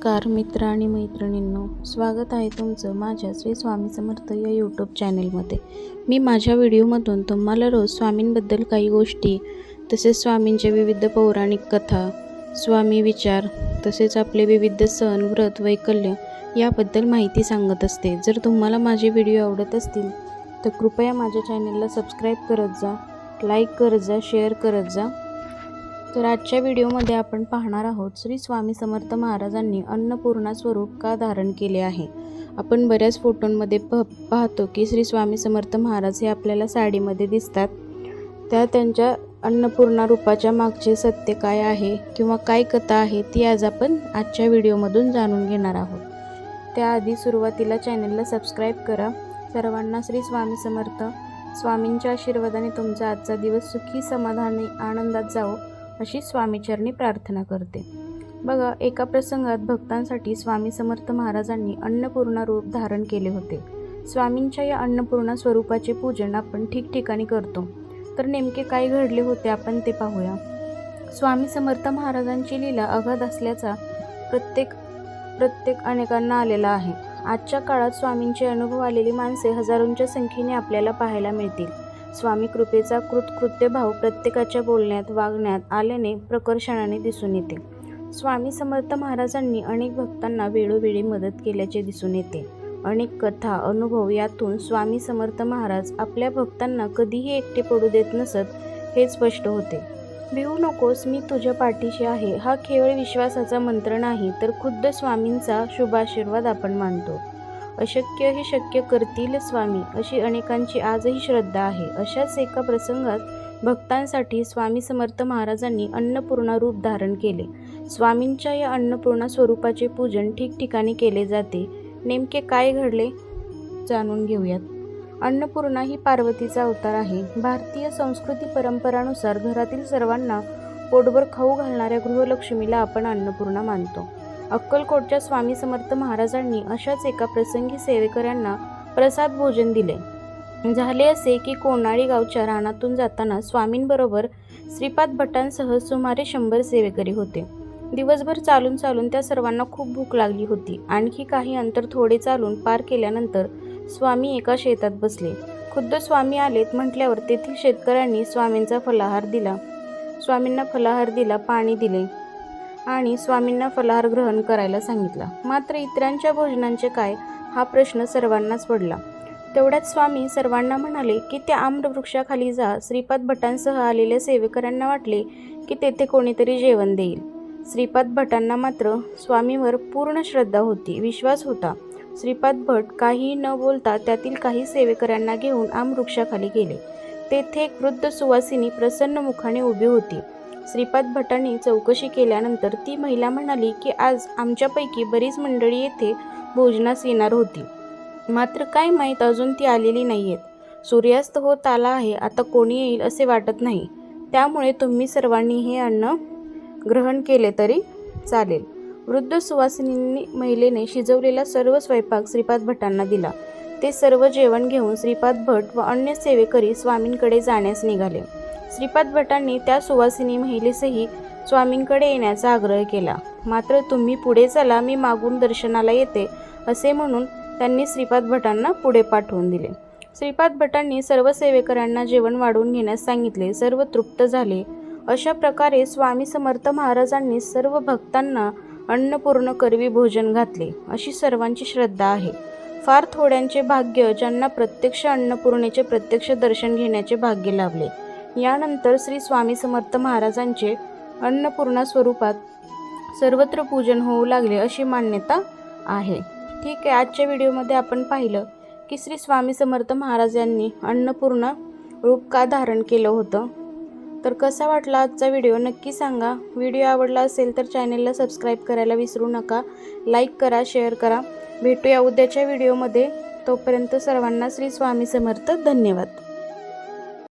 नमस्कार मित्र आणि मैत्रिणींनो, स्वागत आहे तुमचं माझ्या श्री स्वामी समर्थ या यूट्यूब चॅनेलमध्ये। मी माझ्या व्हिडिओमधून तुम्हाला रोज स्वामींबद्दल काही गोष्टी, तसेच स्वामींच्या विविध पौराणिक कथा, स्वामी विचार, तसेच आपले विविध सण, व्रत, वैकल्य याबद्दल माहिती सांगत असते। जर तुम्हाला माझे व्हिडिओ आवडत असतील तर कृपया माझ्या चॅनेलला सबस्क्राईब करत जा, लाईक करत जा, शेअर करत जा। तर आजच्या व्हिडिओमध्ये आपण पाहणार आहोत श्री स्वामी समर्थ महाराजांनी अन्नपूर्णा स्वरूप का धारण केले आहे। आपण बऱ्याच फोटोंमध्ये पाहतो की श्री स्वामी समर्थ महाराज हे आपल्याला साडीमध्ये दिसतात। त्यांच्या अन्नपूर्णा रूपाच्या मागचे सत्य काय आहे किंवा काय कथा आहे ती आज आपण आजच्या व्हिडिओमधून जाणून घेणार आहोत। त्याआधी सुरुवातीला चॅनेलला सबस्क्राईब करा। सर्वांना श्री स्वामी समर्थ। स्वामींच्या आशीर्वादाने तुमचा आजचा दिवस सुखी, समाधानी, आनंदात जावो अशी स्वामीचरणी प्रार्थना करते। बघा, एका प्रसंगात भक्तांसाठी स्वामी समर्थ महाराजांनी अन्नपूर्णा रूप धारण केले होते। स्वामींच्या या अन्नपूर्णा स्वरूपाचे पूजन आपण ठिकठिकाणी करतो, तर नेमके काय घडले होते आपण ते पाहूया। स्वामी समर्थ महाराजांची लीला अगाध असल्याचा प्रत्येक अनेकांना आलेला आहे। आजच्या काळात स्वामींचे अनुभव आलेली माणसे हजारोंच्या संख्येने आपल्याला पाहायला मिळतील। स्वामी कृपेचा कृतकृत्य भाव प्रत्येकाच्या बोलण्यात, वागण्यात आल्याने प्रकर्षाने दिसून येते। स्वामी समर्थ महाराजांनी अनेक भक्तांना वेळोवेळी मदत केल्याचे दिसून येते। अनेक कथा, अनुभव यातून स्वामी समर्थ महाराज आपल्या भक्तांना कधीही एकटे पडू देत नसत हे स्पष्ट होते। भिवू नकोस, मी तुझ्या पाठीशी आहे हा केवळ विश्वासाचा मंत्र नाही, तर खुद्द स्वामींचा शुभाशीर्वाद आपण मानतो। अशक्य हे शक्य करतील स्वामी अशी अनेकांची आजही श्रद्धा आहे। अशाच एका प्रसंगात भक्तांसाठी स्वामी समर्थ महाराजांनी अन्नपूर्णा रूप धारण केले। स्वामींच्या या अन्नपूर्णा स्वरूपाचे पूजन ठिकठिकाणी केले जाते। नेमके काय घडले जाणून घेऊयात। अन्नपूर्णा ही पार्वतीचा अवतार आहे। भारतीय संस्कृती परंपरानुसार घरातील सर्वांना पोटभर खाऊ घालणाऱ्या गृहलक्ष्मीला आपण अन्नपूर्णा मानतो। अक्कलकोटच्या स्वामी समर्थ महाराजांनी अशाच एका प्रसंगी सेवेकऱ्यांना प्रसाद भोजन दिले। झाले असे की कोणाळी गावच्या रानातून जाताना स्वामींबरोबर श्रीपाद भटांसह सुमारे 100 सेवेकरी होते। दिवसभर चालून त्या सर्वांना खूप भूक लागली होती। आणखी काही अंतर थोडे चालून पार केल्यानंतर स्वामी एका शेतात बसले। खुद्द स्वामी आलेत म्हटल्यावर तेथील शेतकऱ्यांनी स्वामींना फलाहार दिला, पाणी दिले आणि स्वामींना फलाहार ग्रहण करायला सांगितला। मात्र इतरांच्या भोजनांचे काय हा प्रश्न सर्वांनाच पडला। तेवढ्यात स्वामी सर्वांना म्हणाले की त्या आम्रवृक्षाखाली जा। श्रीपाद भटांसह आलेल्या सेवेकऱ्यांना वाटले की तेथे कोणीतरी जेवण देईल। श्रीपाद भटांना मात्र स्वामींवर पूर्ण श्रद्धा होती, विश्वास होता। श्रीपाद भट काहीही न बोलता त्यातील काही सेवेकऱ्यांना घेऊन आम्रवृक्षाखाली गेले। तेथे एक वृद्ध सुवासिनी प्रसन्न मुखाने उभी होती। श्रीपाद भटांनी चौकशी केल्यानंतर ती महिला म्हणाली की आज आमच्यापैकी बरीच मंडळी येथे भोजनास येणार होती, मात्र काय माहीत अजून ती आलेली नाहीयेत। सूर्यास्त होत आला आहे, आता कोणी येईल असे वाटत नाही, त्यामुळे तुम्ही सर्वांनी हे अन्न ग्रहण केले तरी चालेल। वृद्ध सुवासिनी महिलेने शिजवलेला सर्व स्वयंपाक श्रीपाद भटांना दिला। ते सर्व जेवण घेऊन श्रीपाद भट व अन्य सेवेकरी स्वामींकडे जाण्यास निघाले। श्रीपाद भटांनी त्या सुवासिनी महिलेसही स्वामींकडे येण्याचा आग्रह केला, मात्र तुम्ही पुढे चला, मी मागून दर्शनाला येते असे म्हणून त्यांनी श्रीपाद भटांना पुढे पाठवून दिले। श्रीपाद भटांनी सर्व सेवेकऱ्यांना जेवण वाढवून घेण्यास सांगितले। सर्व तृप्त झाले। अशा प्रकारे स्वामी समर्थ महाराजांनी सर्व भक्तांना अन्नपूर्ण करवी भोजन घातले अशी सर्वांची श्रद्धा आहे। फार थोड्यांचे भाग्य ज्यांना प्रत्यक्ष अन्नपूर्णेचे प्रत्यक्ष दर्शन घेण्याचे भाग्य लाभले। यानंतर श्री स्वामी समर्थ महाराजांचे अन्नपूर्णा स्वरूपात सर्वत्र पूजन होऊ लागले अशी मान्यता आहे। ठीक आहे, आजच्या व्हिडिओमध्ये आपण पाहिलं की श्री स्वामी समर्थ महाराज यांनी अन्नपूर्णा रूप का धारण केलं होतं। तर कसा वाटला आजचा व्हिडिओ नक्की सांगा। व्हिडिओ आवडला असेल तर चॅनेलला सबस्क्राईब करायला विसरू नका, लाईक करा, शेअर करा। भेटूया उद्याच्या व्हिडिओमध्ये। तोपर्यंत सर्वांना श्री स्वामी समर्थ। धन्यवाद।